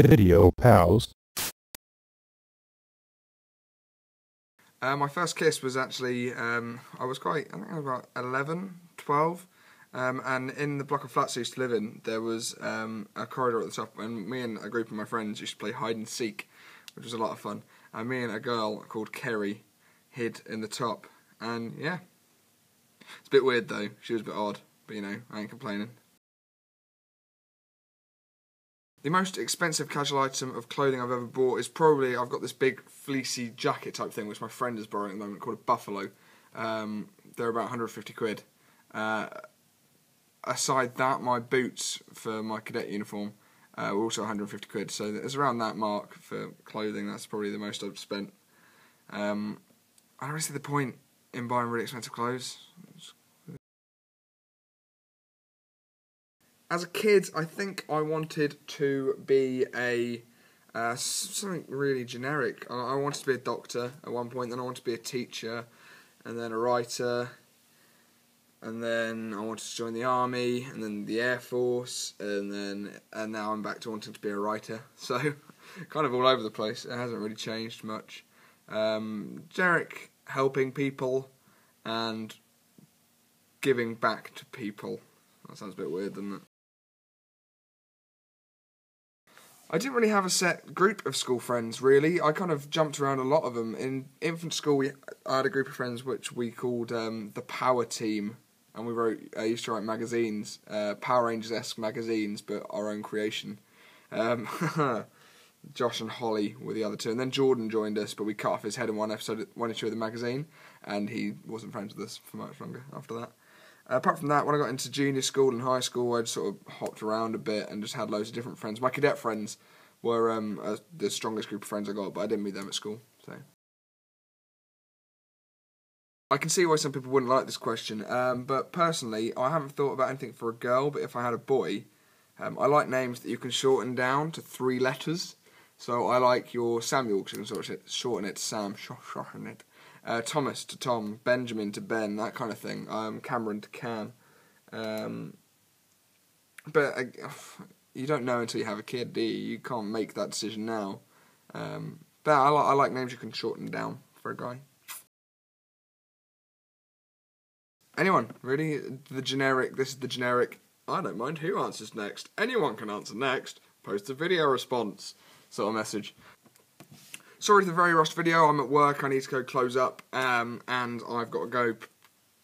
Video pals. My first kiss was actually, I think I was about 11, 12, and in the block of flats I used to live in, there was a corridor at the top, and me and a group of my friends used to play hide and seek, which was a lot of fun, and me and a girl called Kerry hid in the top, and yeah, it's a bit weird though, she was a bit odd, but you know, I ain't complaining. The most expensive casual item of clothing I've ever bought is probably, I've got this big fleecy jacket type thing which my friend is borrowing at the moment called a Buffalo. They're about 150 quid. Aside that, my boots for my cadet uniform were also 150 quid, so it's around that mark for clothing. That's probably the most I've spent. I don't really see the point in buying really expensive clothes. As a kid, I think I wanted to be something really generic. I wanted to be a doctor at one point, then I wanted to be a teacher, and then a writer, and then I wanted to join the army, and then the Air Force, and now I'm back to wanting to be a writer. So, kind of all over the place. It hasn't really changed much. Generic, helping people, and giving back to people. That sounds a bit weird, doesn't it? I didn't really have a set group of school friends, really. I kind of jumped around a lot of them. In infant school, I had a group of friends which we called the Power Team, and we used to write magazines, Power Rangers-esque magazines, but our own creation. Josh and Holly were the other two, and then Jordan joined us, but we cut off his head in one issue of the magazine, and he wasn't friends with us for much longer after that. Apart from that, when I got into junior school and high school, I'd sort of hopped around a bit and just had loads of different friends. My cadet friends were the strongest group of friends I got, but I didn't meet them at school. So I can see why some people wouldn't like this question, but personally, I haven't thought about anything for a girl, but if I had a boy, I like names that you can shorten down to 3 letters. So I like your Samuel, because you can sort of shorten it to Sam, shorten it. Thomas to Tom, Benjamin to Ben, that kind of thing. Cameron to Cam. But you don't know until you have a kid, do you? You can't make that decision now. But I like names you can shorten down for a guy. Anyone, really? This is the generic, I don't mind who answers next. Anyone can answer next. Post a video response sort of message. Sorry for the very rushed video, I'm at work, I need to go close up, and I've got to go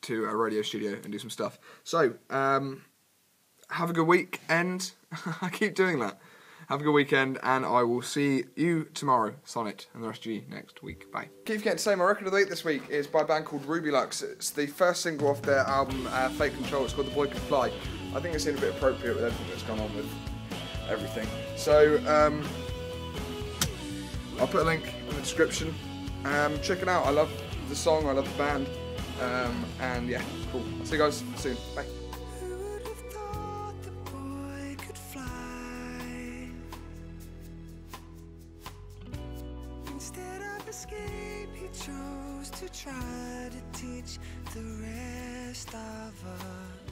to a radio studio and do some stuff. So, have a good weekend. I keep doing that. Have a good weekend, and I will see you tomorrow, Sonnet, and the rest of you next week. Bye. Keep forgetting to say, my record of the week this week is by a band called Ruby Lux. It's the first single off their album, Fake Control. It's called The Boy Could Fly. I think it seemed a bit appropriate with everything that's gone on with everything. So, I'll put a link in the description. Check it out. I love the song, I love the band. And yeah, cool. I'll see you guys soon. Bye. Who would have thought the boy could fly? Instead of escape, he chose to try to teach the rest of us.